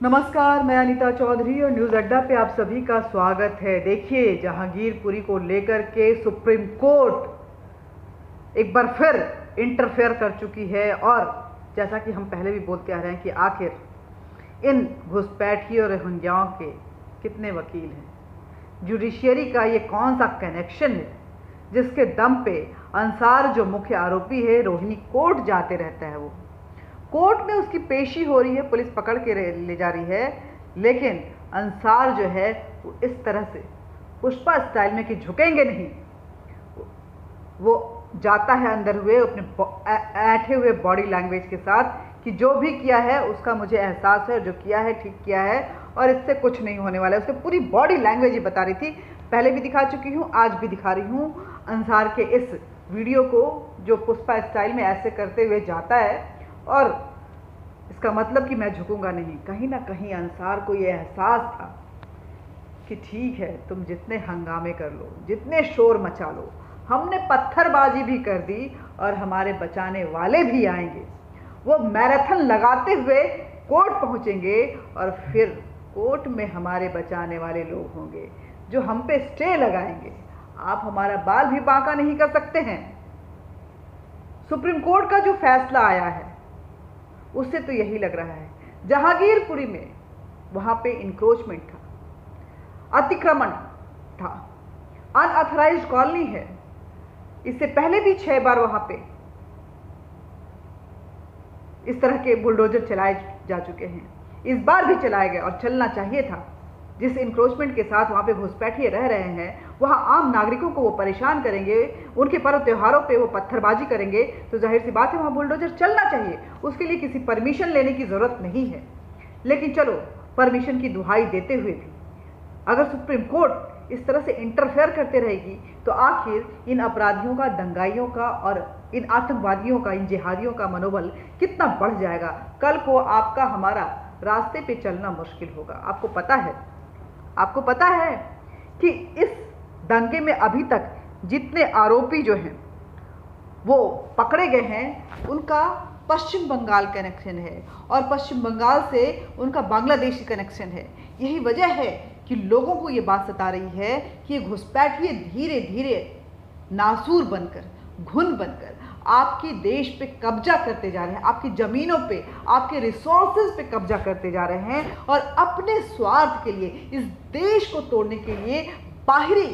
नमस्कार, मैं अनीता चौधरी और न्यूज़ अड्डा पे आप सभी का स्वागत है। देखिए, जहांगीरपुरी को लेकर के सुप्रीम कोर्ट एक बार फिर इंटरफेयर कर चुकी है और जैसा कि हम पहले भी बोलते आ रहे हैं कि आखिर इन घुसपैठियों और रोहिंग्याओं के कितने वकील हैं, जुडिशियरी का ये कौन सा कनेक्शन है जिसके दम पे अंसार जो मुख्य आरोपी है रोहिणी कोर्ट जाते रहता है। वो कोर्ट में उसकी पेशी हो रही है, पुलिस पकड़ के ले जा रही है, लेकिन अंसार जो है वो इस तरह से पुष्पा स्टाइल में कि झुकेंगे नहीं, वो जाता है अंदर हुए अपने ऐठे हुए बॉडी लैंग्वेज के साथ कि जो भी किया है उसका मुझे एहसास है, जो किया है ठीक किया है और इससे कुछ नहीं होने वाला है। उसकी पूरी बॉडी लैंग्वेज ही बता रही थी, पहले भी दिखा चुकी हूँ, आज भी दिखा रही हूँ अंसार के इस वीडियो को जो पुष्पा स्टाइल में ऐसे करते हुए जाता है। और इसका मतलब कि मैं झुकूंगा नहीं। कहीं ना कहीं अंसार को ये एहसास था कि ठीक है, तुम जितने हंगामे कर लो, जितने शोर मचा लो, हमने पत्थरबाजी भी कर दी और हमारे बचाने वाले भी आएंगे। वो मैराथन लगाते हुए कोर्ट पहुंचेंगे और फिर कोर्ट में हमारे बचाने वाले लोग होंगे जो हम पे स्टे लगाएंगे। आप हमारा बाल भी बांका नहीं कर सकते हैं। सुप्रीम कोर्ट का जो फैसला आया है उससे तो यही लग रहा है, जहांगीरपुरी में वहां पे इंक्रोचमेंट था, अतिक्रमण था, अनऑथराइज्ड कॉलोनी है। इससे पहले भी 6 बार वहां पे इस तरह के बुलडोजर चलाए जा चुके हैं, इस बार भी चलाए गए और चलना चाहिए था। जिस इंक्रोचमेंट के साथ वहाँ पे घुसपैठिए रह रहे हैं, वहाँ आम नागरिकों को वो परेशान करेंगे, उनके पर्व त्योहारों पे वो पत्थरबाजी करेंगे, तो जाहिर सी बात है वहाँ बुलडोजर चलना चाहिए। उसके लिए किसी परमिशन लेने की ज़रूरत नहीं है। लेकिन चलो, परमिशन की दुहाई देते हुए भी अगर सुप्रीम कोर्ट इस तरह से इंटरफेयर करते रहेगी तो आखिर इन अपराधियों का, दंगाइयों का और इन आतंकवादियों का, इन जिहादियों का मनोबल कितना बढ़ जाएगा। कल को आपका हमारा रास्ते पे चलना मुश्किल होगा। आपको पता है कि इस दंगे में अभी तक जितने आरोपी जो हैं वो पकड़े गए हैं, उनका पश्चिम बंगाल कनेक्शन है और पश्चिम बंगाल से उनका बांग्लादेशी कनेक्शन है। यही वजह है कि लोगों को ये बात सता रही है कि ये घुसपैठिए धीरे धीरे नासूर बनकर, घुन बनकर आपके देश पे कब्जा करते जा रहे हैं, आपकी ज़मीनों पे, आपके रिसोर्सेज पे कब्जा करते जा रहे हैं और अपने स्वार्थ के लिए, इस देश को तोड़ने के लिए बाहरी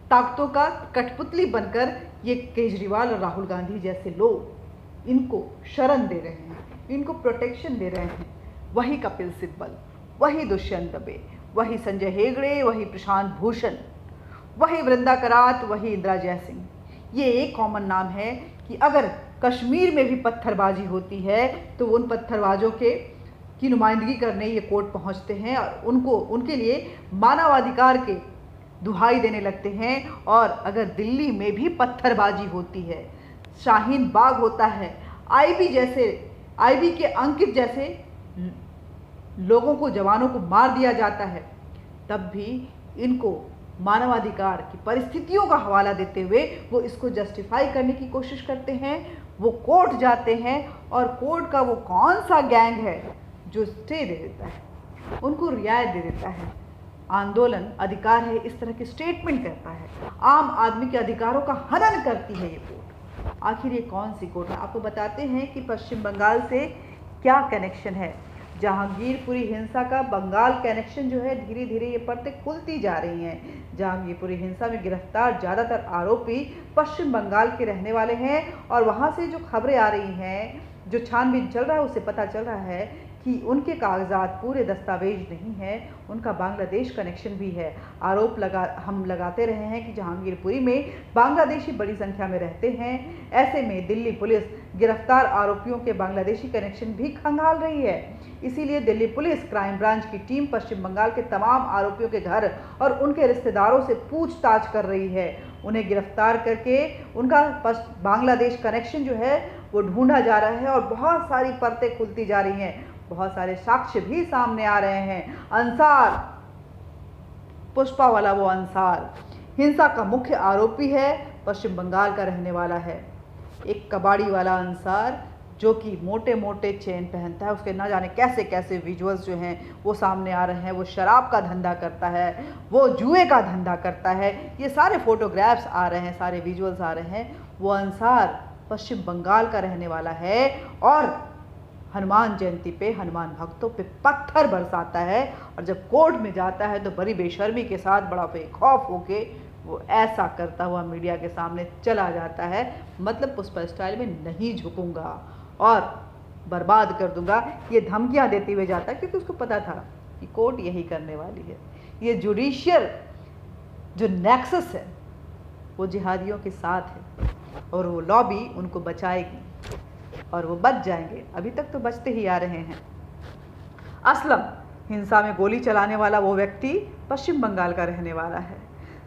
ताकतों का कठपुतली बनकर ये केजरीवाल और राहुल गांधी जैसे लोग इनको शरण दे रहे हैं, इनको प्रोटेक्शन दे रहे हैं। वही कपिल सिब्बल, वही दुष्यंत दबे, वही संजय हेगड़े, वही प्रशांत भूषण, वही वृंदा करात, वही इंदिरा जयसिंह। ये एक कॉमन नाम है कि अगर कश्मीर में भी पत्थरबाजी होती है तो उन पत्थरबाजों की नुमाइंदगी करने ये कोर्ट पहुंचते हैं और उनके लिए मानवाधिकार के दुहाई देने लगते हैं। और अगर दिल्ली में भी पत्थरबाजी होती है, शाहीन बाग होता है, आईबी के अंकित जैसे लोगों को, जवानों को मार दिया जाता है, तब भी इनको मानवाधिकार की परिस्थितियों का हवाला देते हुए वो इसको जस्टिफाई करने की कोशिश करते हैं। वो कोर्ट जाते हैं और कोर्ट का वो कौन सा गैंग है जो स्टे दे देता है, उनको रियायत दे देता है। आंदोलन अधिकार है, इस तरह की स्टेटमेंट करता है, आम आदमी के अधिकारों का हनन करती है ये कोर्ट। आखिर ये कौन सी कोर्ट है? आपको बताते हैं कि पश्चिम बंगाल से क्या कनेक्शन है। जहांगीरपुरी हिंसा का बंगाल कनेक्शन जो है, धीरे धीरे ये परतें खुलती जा रही हैं। जहांगीरपुरी हिंसा में गिरफ्तार ज़्यादातर आरोपी पश्चिम बंगाल के रहने वाले हैं और वहाँ से जो खबरें आ रही हैं, जो छानबीन चल रहा है, उससे पता चल रहा है कि उनके कागजात पूरे दस्तावेज नहीं हैं, उनका बांग्लादेश कनेक्शन भी है। हम लगाते रहे हैं कि जहांगीरपुरी में बांग्लादेशी बड़ी संख्या में रहते हैं। ऐसे में दिल्ली पुलिस गिरफ्तार आरोपियों के बांग्लादेशी कनेक्शन भी खंगाल रही है। इसीलिए दिल्ली पुलिस क्राइम ब्रांच की टीम पश्चिम बंगाल के तमाम आरोपियों के घर और उनके रिश्तेदारों से पूछताछ कर रही है। उन्हें गिरफ्तार करके उनका बांग्लादेश कनेक्शन जो है वो ढूंढा जा रहा है और बहुत सारी परतें खुलती जा रही हैं, बहुत सारे साक्ष्य भी सामने आ रहे हैं। अंसार, पुष्पा वाला वो अंसार हिंसा का मुख्य आरोपी है, पश्चिम बंगाल का रहने वाला है। एक कबाड़ी वाला अंसार जो कि मोटे मोटे चेन पहनता है, उसके ना जाने कैसे कैसे विजुअल्स जो हैं वो सामने आ रहे हैं। वो शराब का धंधा करता है, वो जुए का धंधा करता है, ये सारे फोटोग्राफ्स आ रहे हैं, सारे विजुअल्स आ रहे हैं। वो अंसार पश्चिम बंगाल का रहने वाला है और हनुमान जयंती पे हनुमान भक्तों पे पत्थर बरसाता है, और जब कोर्ट में जाता है तो बड़ी बेशर्मी के साथ, बड़ा बेखौफ होके वो ऐसा करता हुआ मीडिया के सामने चला जाता है, मतलब पुष्पा स्टाइल में नहीं झुकूंगा और बर्बाद कर दूंगा, ये धमकियां देते हुए जाता है, क्योंकि उसको पता था कि कोर्ट यही करने वाली है। ये जुडिशियल जो नेक्सस है वो जिहादियों के साथ है और वो लॉबी उनको बचाएगी और वो बच जाएंगे। अभी तक तो बचते ही आ रहे हैं। असलम, हिंसा में गोली चलाने वाला वो व्यक्ति पश्चिम बंगाल का रहने वाला है।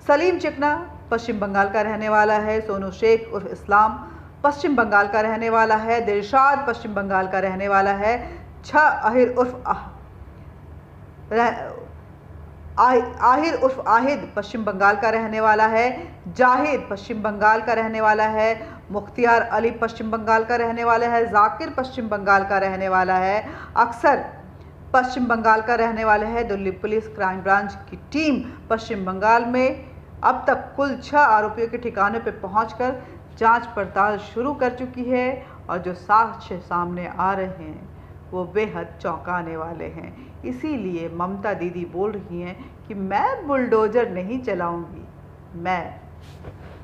सलीम चिकना पश्चिम बंगाल का रहने वाला है। सोनू शेख उर्फ इस्लाम पश्चिम बंगाल का रहने वाला है। दिलशाद पश्चिम बंगाल का रहने वाला है। आहिर उर्फ आहिद पश्चिम बंगाल का रहने वाला है। जाहिद पश्चिम बंगाल का रहने वाला है। मुख्तियार अली पश्चिम बंगाल का रहने वाला है। जाकिर पश्चिम बंगाल का रहने वाला है। अक्सर पश्चिम बंगाल का रहने वाला है। दिल्ली पुलिस क्राइम ब्रांच की टीम पश्चिम बंगाल में अब तक कुल 6 आरोपियों के ठिकाने पर पहुंचकर जांच पड़ताल शुरू कर चुकी है और जो साक्ष्य सामने आ रहे हैं वो बेहद चौंकाने वाले हैं। इसीलिए ममता दीदी बोल रही हैं कि मैं बुलडोजर नहीं चलाऊंगी, मैं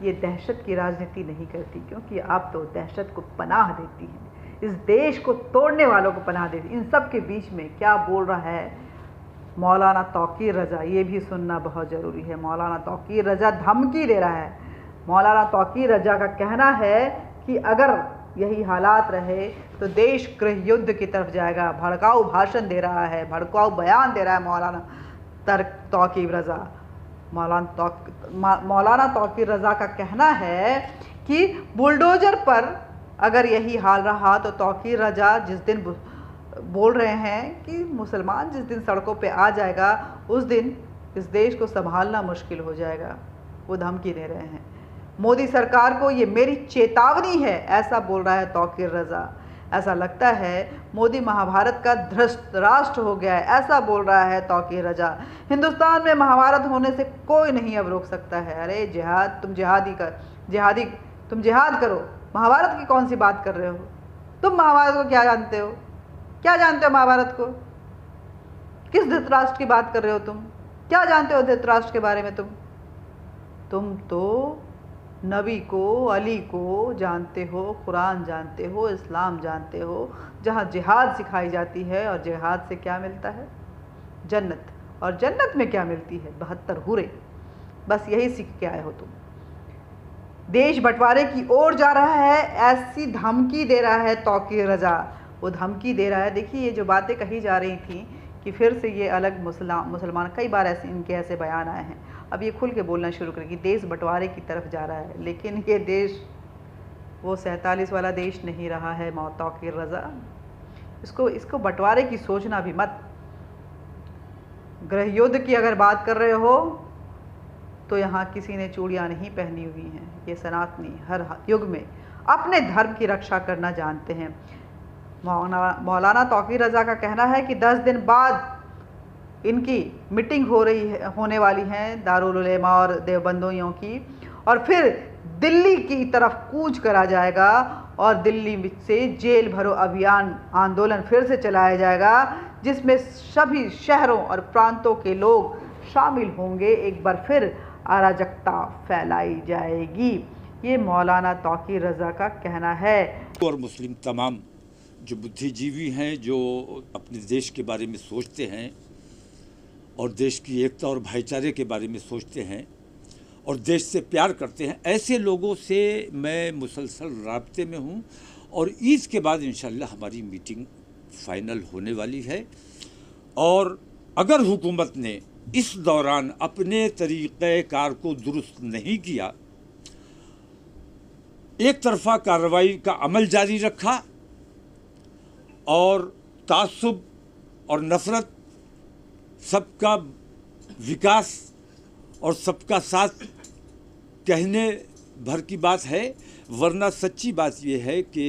ये दहशत की राजनीति नहीं करती, क्योंकि आप तो दहशत को पनाह देती हैं, इस देश को तोड़ने वालों को पनाह देती। इन सब के बीच में क्या बोल रहा है मौलाना तौकीर रज़ा, ये भी सुनना बहुत ज़रूरी है। मौलाना तौकीर रज़ा धमकी दे रहा है। मौलाना तौकीर रज़ा का कहना है कि अगर यही हालात रहे तो देश गृह युद्ध की तरफ जाएगा। भड़काऊ भाषण दे रहा है, भड़काऊ बयान दे रहा है मौलाना तौकीर रज़ा। मौलाना तौकीर रज़ा का कहना है कि बुलडोजर पर अगर यही हाल रहा तो तौकीर रज़ा जिस दिन बोल रहे हैं कि मुसलमान जिस दिन सड़कों पे आ जाएगा उस दिन इस देश को संभालना मुश्किल हो जाएगा। वो धमकी दे रहे हैं मोदी सरकार को, ये मेरी चेतावनी है, ऐसा बोल रहा है तौकीर रज़ा। ऐसा लगता है मोदी महाभारत का धृतराष्ट्र हो गया है, ऐसा बोल रहा है तौकीर रज़ा। हिंदुस्तान में महाभारत होने से कोई नहीं अब रोक सकता है। अरे जिहाद, तुम तुम जिहाद करो, महाभारत की कौन सी बात कर रहे हो? तुम महाभारत को क्या जानते हो? क्या जानते हो महाभारत को? किस धृतराष्ट्र की बात कर रहे हो तुम? क्या जानते हो धृतराष्ट्र के बारे में? तुम तो नबी को, अली को जानते हो, कुरान जानते हो, इस्लाम जानते हो, जहाँ जिहाद सिखाई जाती है। और जिहाद से क्या मिलता है? जन्नत। और जन्नत में क्या मिलती है? 72 हूरें। बस यही सीख के आए हो तुम। देश बंटवारे की ओर जा रहा है, ऐसी धमकी दे रहा है तौकीर रज़ा। वो धमकी दे रहा है। देखिए ये जो बातें कही जा रही थी कि फिर से ये अलग मुसलमान, कई बार ऐसे इनके ऐसे बयान आए हैं, अब ये खुल के बोलना शुरू करेगी। देश बंटवारे की तरफ जा रहा है, लेकिन ये देश वो 47 वाला देश नहीं रहा है तौकीर रज़ा। इसको बंटवारे की सोचना भी मत। गृह युद्ध की अगर बात कर रहे हो तो यहाँ किसी ने चूड़ियाँ नहीं पहनी हुई हैं। ये सनातनी हर युग में अपने धर्म की रक्षा करना जानते हैं। मौलाना तौकीर रज़ा का कहना है कि 10 दिन बाद इनकी मीटिंग होने वाली है दारुल उलेमा और देवबंदियों की, और फिर दिल्ली की तरफ कूच करा जाएगा और दिल्ली से जेल भरो अभियान आंदोलन फिर से चलाया जाएगा, जिसमें सभी शहरों और प्रांतों के लोग शामिल होंगे। एक बार फिर अराजकता फैलाई जाएगी। ये मौलाना तौकीर रज़ा का कहना है। और मुस्लिम तमाम जो बुद्धिजीवी हैं, जो अपने देश के बारे में सोचते हैं और देश की एकता और भाईचारे के बारे में सोचते हैं और देश से प्यार करते हैं, ऐसे लोगों से मैं मुसलसल राब्ते में हूँ। और ईद के बाद इंशाल्लाह हमारी मीटिंग फाइनल होने वाली है। और अगर हुकूमत ने इस दौरान अपने तरीक़ेकार को दुरुस्त नहीं किया, एक तरफा कार्रवाई का अमल जारी रखा और तासुब और नफ़रत, सबका विकास और सबका साथ कहने भर की बात है, वरना सच्ची बात यह है कि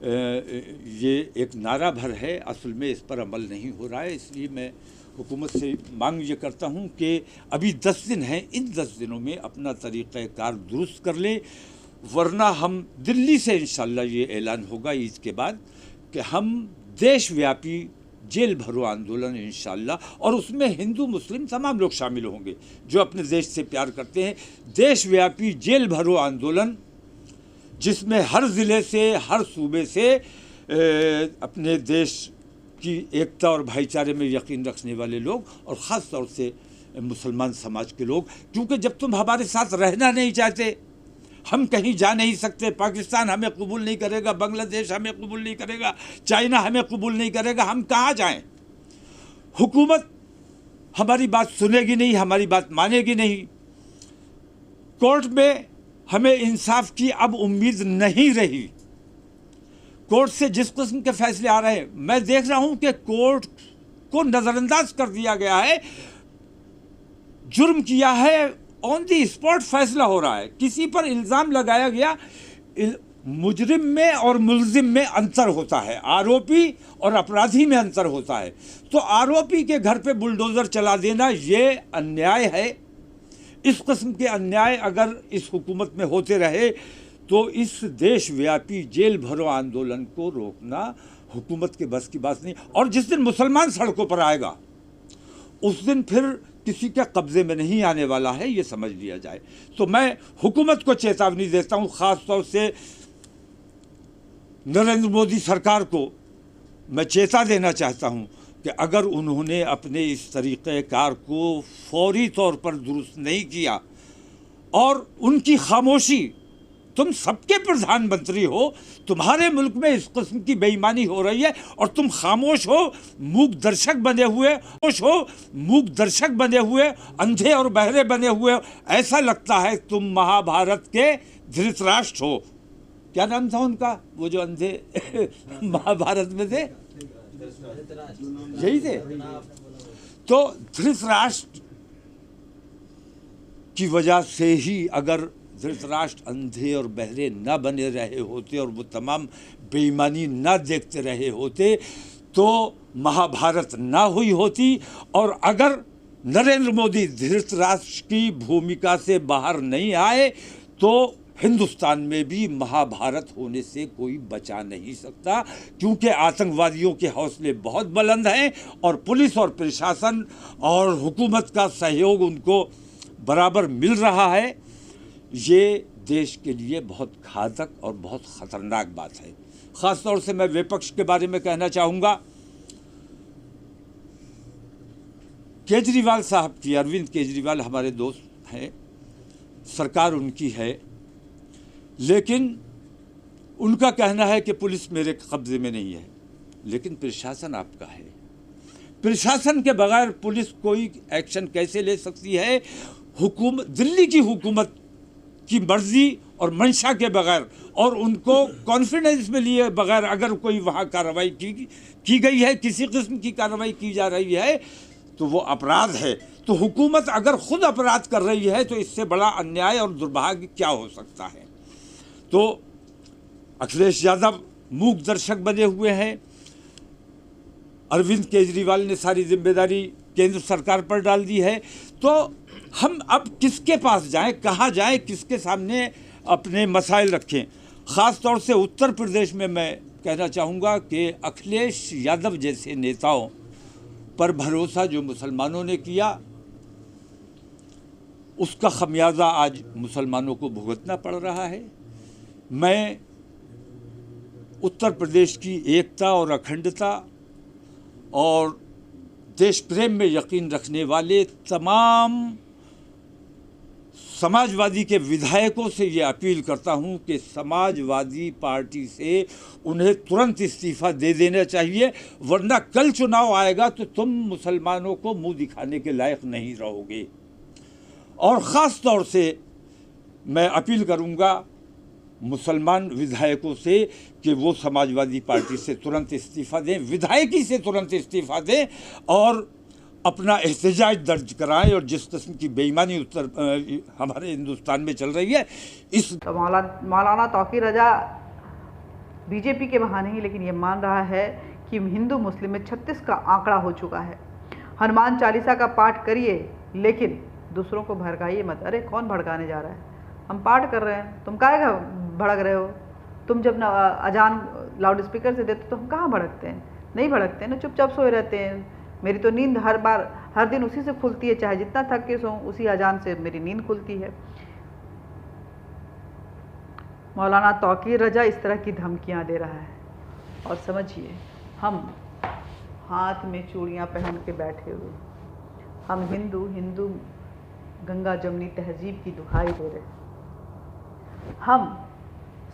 ये एक नारा भर है, असल में इस पर अमल नहीं हो रहा है। इसलिए मैं हुकूमत से मांग ये करता हूँ कि अभी 10 दिन हैं, इन 10 दिनों में अपना तरीक़ाकार दुरुस्त कर लें, वरना हम दिल्ली से इंशाअल्लाह ये ऐलान होगा ईद के बाद कि हम देशव्यापी जेल भरो आंदोलन इंशाअल्लाह, और उसमें हिंदू मुस्लिम तमाम लोग शामिल होंगे जो अपने देश से प्यार करते हैं। देशव्यापी जेल भरो आंदोलन जिसमें हर ज़िले से, हर सूबे से अपने देश की एकता और भाईचारे में यकीन रखने वाले लोग, और ख़ास तौर से मुसलमान समाज के लोग, क्योंकि जब तुम हमारे साथ रहना नहीं चाहते, हम कहीं जा नहीं सकते, पाकिस्तान हमें कबूल नहीं करेगा, बांग्लादेश हमें कबूल नहीं करेगा, चाइना हमें कबूल नहीं करेगा, हम कहाँ जाएं? हुकूमत हमारी बात सुनेगी नहीं, हमारी बात मानेगी नहीं। कोर्ट में हमें इंसाफ की अब उम्मीद नहीं रही। कोर्ट से जिस किस्म के फैसले आ रहे हैं, मैं देख रहा हूं कि कोर्ट को नज़रअंदाज कर दिया गया है। जुर्म किया है, ऑन दी स्पॉट फैसला हो रहा है। किसी पर इल्ज़ाम लगाया गया, मुजरिम में और मुल्जिम में अंतर होता है, आरोपी और अपराधी में अंतर होता है। तो आरोपी के घर पे बुलडोज़र चला देना ये अन्याय है। इस किस्म के अन्याय अगर इस हुकूमत में होते रहे तो इस देशव्यापी जेल भरो आंदोलन को रोकना हुकूमत के बस की बात नहीं। और जिस दिन मुसलमान सड़कों पर आएगा उस दिन फिर किसी के कब्ज़े में नहीं आने वाला है, ये समझ लिया जाए। तो मैं हुकूमत को चेतावनी देता हूँ, ख़ास तौर से नरेंद्र मोदी सरकार को मैं चेता देना चाहता हूँ कि अगर उन्होंने अपने इस तरीक़ेकार को फौरी तौर पर दुरुस्त नहीं किया, और उनकी खामोशी, तुम सबके प्रधानमंत्री हो, तुम्हारे मुल्क में इस किस्म की बेईमानी हो रही है और तुम खामोश हो, मूक दर्शक बने हुए, अंधे और बहरे बने हुए। ऐसा लगता है तुम महाभारत के धृतराष्ट्र हो। क्या नाम था उनका, वो जो अंधे महाभारत में थे, यही थे। तो धृतराष्ट्र की वजह से ही अगर धृतराष्ट्र अंधे और बहरे न बने रहे होते और वो तमाम बेईमानी न देखते रहे होते तो महाभारत ना हुई होती। और अगर नरेंद्र मोदी धृतराष्ट्र की भूमिका से बाहर नहीं आए तो हिंदुस्तान में भी महाभारत होने से कोई बचा नहीं सकता, क्योंकि आतंकवादियों के हौसले बहुत बुलंद हैं और पुलिस और प्रशासन और हुकूमत का सहयोग उनको बराबर मिल रहा है। ये देश के लिए बहुत घातक और बहुत ख़तरनाक बात है। ख़ास तौर से मैं विपक्ष के बारे में कहना चाहूँगा, केजरीवाल साहब की, अरविंद केजरीवाल हमारे दोस्त हैं, सरकार उनकी है, लेकिन उनका कहना है कि पुलिस मेरे कब्ज़े में नहीं है, लेकिन प्रशासन आपका है। प्रशासन के बगैर पुलिस कोई एक्शन कैसे ले सकती है? दिल्ली की हुकूमत की मर्जी और मंशा के बगैर और उनको कॉन्फिडेंस में लिए बगैर अगर कोई वहाँ कार्रवाई की गई है, किसी किस्म की कार्रवाई की जा रही है, तो वो अपराध है। तो हुकूमत अगर खुद अपराध कर रही है तो इससे बड़ा अन्याय और दुर्भाग्य क्या हो सकता है? तो अखिलेश यादव मूक दर्शक बने हुए हैं। अरविंद केजरीवाल ने सारी जिम्मेदारी केंद्र सरकार पर डाल दी है। तो हम अब किसके पास जाएं, कहाँ जाएं, किसके सामने अपने मसाइल रखें? ख़ास तौर से उत्तर प्रदेश में मैं कहना चाहूँगा कि अखिलेश यादव जैसे नेताओं पर भरोसा जो मुसलमानों ने किया, उसका खमियाजा आज मुसलमानों को भुगतना पड़ रहा है। मैं उत्तर प्रदेश की एकता और अखंडता और देश प्रेम में यकीन रखने वाले तमाम समाजवादी के विधायकों से ये अपील करता हूँ कि समाजवादी पार्टी से उन्हें तुरंत इस्तीफ़ा दे देना चाहिए, वरना कल चुनाव आएगा तो तुम मुसलमानों को मुंह दिखाने के लायक नहीं रहोगे। और ख़ास तौर से मैं अपील करूँगा मुसलमान विधायकों से कि वो समाजवादी पार्टी से तुरंत इस्तीफ़ा दें, विधायकी से तुरंत इस्तीफ़ा दें और अपना एहतजाज दर्ज कराएं। और जिस किस्म की बेईमानी हमारे हिंदुस्तान में चल रही है, इस तो मौलाना तौक़ीर रज़ा बीजेपी के बहाने ही, लेकिन ये मान रहा है कि हिंदू मुस्लिम में 36 का आंकड़ा हो चुका है। हनुमान चालीसा का पाठ करिए लेकिन दूसरों को भड़काइए मत। अरे कौन भड़काने जा रहा है? हम पाठ कर रहे हैं, तुम काहे का भड़क रहे हो? तुम जब ना अजान लाउड स्पीकर से देते तो हम कहाँ भड़कते हैं? नहीं भड़कते हैं ना, चुपचाप सोए रहते हैं। मेरी तो नींद हर दिन उसी से खुलती है, चाहे जितना थक के सोऊं उसी अजान से मेरी नींद खुलती है। मौलाना तौकीर रजा इस तरह की धमकियां दे रहा है और समझिए हम हाथ में चूड़ियां पहन के बैठे हुए, हम हिंदू गंगा जमुनी तहजीब की दुहाई दे रहे हैं, हम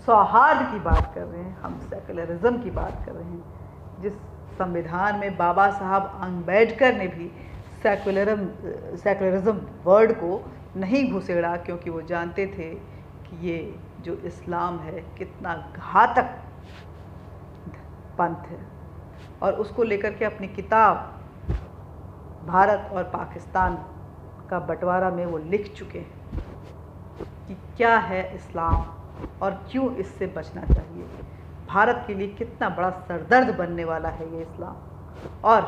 सौहार्द की बात कर रहे हैं, हम सेकुलरिज्म की बात कर रहे हैं। जिस संविधान में बाबा साहब अम्बेडकर ने भी सेकुलरिज्म वर्ड को नहीं घुसेड़ा, क्योंकि वो जानते थे कि ये जो इस्लाम है कितना घातक पंथ है, और उसको लेकर के अपनी किताब भारत और पाकिस्तान का बंटवारा में वो लिख चुके हैं कि क्या है इस्लाम और क्यों इससे बचना चाहिए। भारत के लिए कितना बड़ा सरदर्द बनने वाला है ये इस्लाम, और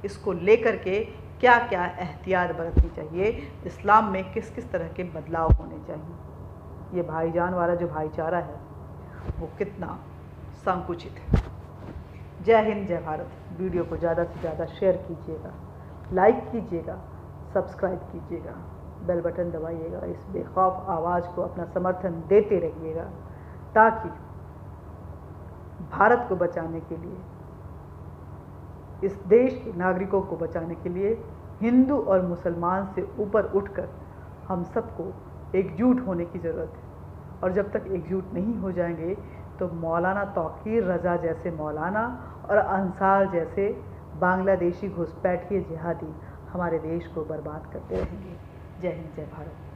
इसको लेकर के क्या क्या एहतियात बरतनी चाहिए, इस्लाम में किस किस तरह के बदलाव होने चाहिए। ये भाईजान वाला जो भाईचारा है वो कितना संकुचित है। जय हिंद, जय भारत। वीडियो को ज़्यादा से ज़्यादा शेयर कीजिएगा, लाइक कीजिएगा, सब्सक्राइब कीजिएगा, बेल बटन दबाइएगा, इस बेखौफ आवाज़ को अपना समर्थन देते रहिएगा, ताकि भारत को बचाने के लिए, इस देश के नागरिकों को बचाने के लिए हिंदू और मुसलमान से ऊपर उठकर हम सबको एकजुट होने की ज़रूरत है। और जब तक एकजुट नहीं हो जाएंगे तो मौलाना तौकीर रजा जैसे मौलाना और अंसार जैसे बांग्लादेशी घुसपैठिए जिहादी हमारे देश को बर्बाद करते रहेंगे। जय हिंद, जय भारत।